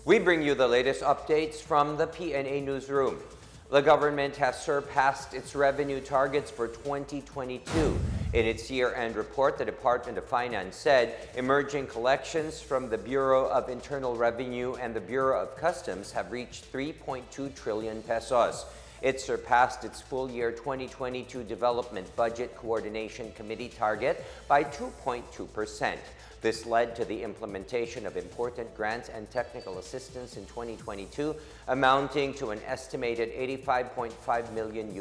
We bring you the latest updates from the Pna Newsroom. The government has surpassed its revenue targets for 2022. In its year-end report, the Department of Finance said emerging collections from the Bureau of Internal Revenue and the Bureau of Customs have reached 3.2 trillion pesos. It surpassed its full year 2022 Development Budget Coordination Committee target by 2.2%. This led to the implementation of important grants and technical assistance in 2022, amounting to an estimated $85.5 million.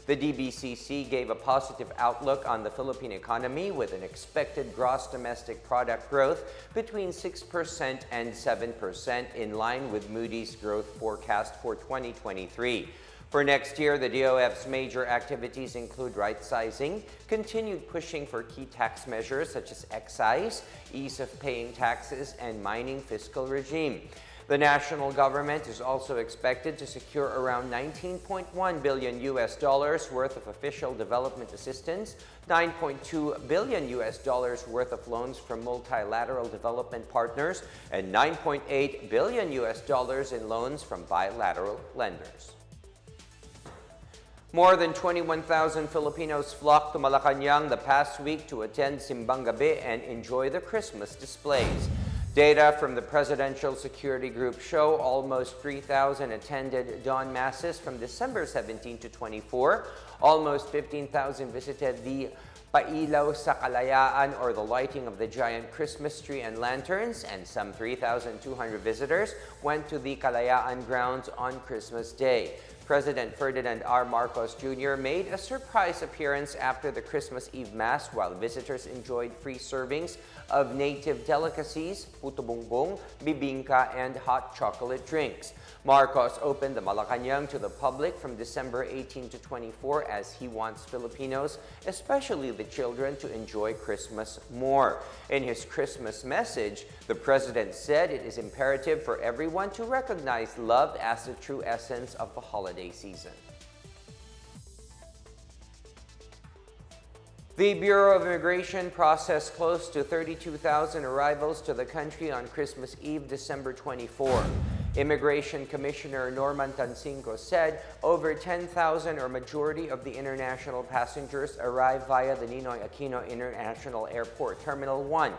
The DBCC gave a positive outlook on the Philippine economy with an expected gross domestic product growth between 6% and 7%, in line with Moody's growth forecast for 2023. For next year, the DOF's major activities include right-sizing, continued pushing for key tax measures such as excise, ease of paying taxes, and mining fiscal regime. The national government is also expected to secure around $19.1 billion worth of official development assistance, $9.2 billion worth of loans from multilateral development partners, and $9.8 billion in loans from bilateral lenders. More than 21,000 Filipinos flocked to Malacañang the past week to attend Simbang Gabi and enjoy the Christmas displays. Data from the Presidential Security Group show almost 3,000 attended dawn masses from December 17 to 24. Almost 15,000 visited the Pailaw sa Kalayaan, or the lighting of the giant Christmas tree and lanterns, and some 3,200 visitors went to the Kalayaan grounds on Christmas Day. President Ferdinand R. Marcos Jr. made a surprise appearance after the Christmas Eve Mass, while visitors enjoyed free servings of native delicacies, puto bongbong, bibingka, and hot chocolate drinks. Marcos opened the Malacañang to the public from December 18 to 24 as he wants Filipinos, especially the children, to enjoy Christmas more. In his Christmas message, the president said it is imperative for everyone to recognize love as the true essence of the holiday season. The Bureau of Immigration processed close to 32,000 arrivals to the country on Christmas Eve, December 24. Immigration Commissioner Norman Tancinco said over 10,000, or majority of the international passengers, arrived via the Ninoy Aquino International Airport Terminal 1.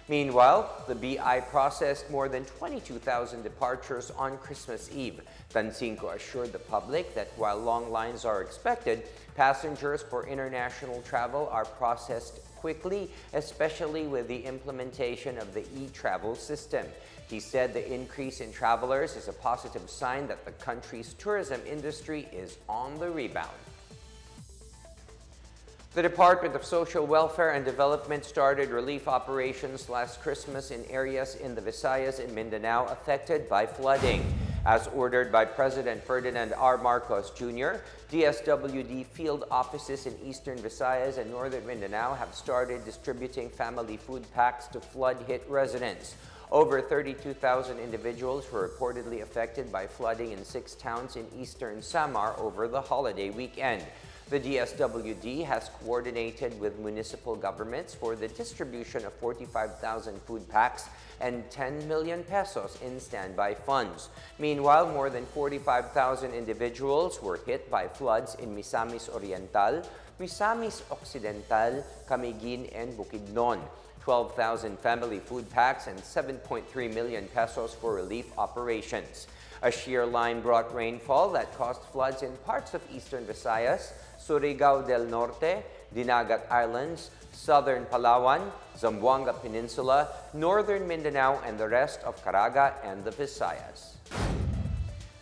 Meanwhile, the BI processed more than 22,000 departures on Christmas Eve. Tancinco assured the public that while long lines are expected, passengers for international travel are processed quickly, especially with the implementation of the e-travel system. He said the increase in travelers is a positive sign that the country's tourism industry is on the rebound. The Department of Social Welfare and Development started relief operations last Christmas in areas in the Visayas and Mindanao affected by flooding. As ordered by President Ferdinand R. Marcos Jr., DSWD field offices in eastern Visayas and northern Mindanao have started distributing family food packs to flood-hit residents. Over 32,000 individuals were reportedly affected by flooding in 6 towns in eastern Samar over the holiday weekend. The DSWD has coordinated with municipal governments for the distribution of 45,000 food packs and 10 million pesos in standby funds. Meanwhile, more than 45,000 individuals were hit by floods in Misamis Oriental, Misamis Occidental, Camiguin, and Bukidnon. 12,000 family food packs and 7.3 million pesos for relief operations. A shear line brought rainfall that caused floods in parts of eastern Visayas, Surigao del Norte, Dinagat Islands, southern Palawan, Zamboanga Peninsula, northern Mindanao, and the rest of Caraga and the Visayas.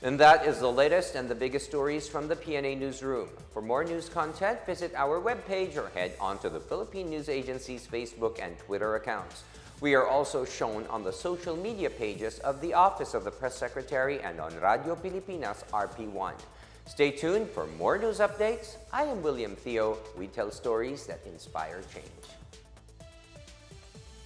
And that is the latest and the biggest stories from the Pna Newsroom. For more news content, visit our webpage or head on to the Philippine News Agency's Facebook and Twitter accounts. We are also shown on the social media pages of the Office of the Press Secretary and on Radio Pilipinas RP1. Stay tuned for more news updates. I am William Theo. We tell stories that inspire change.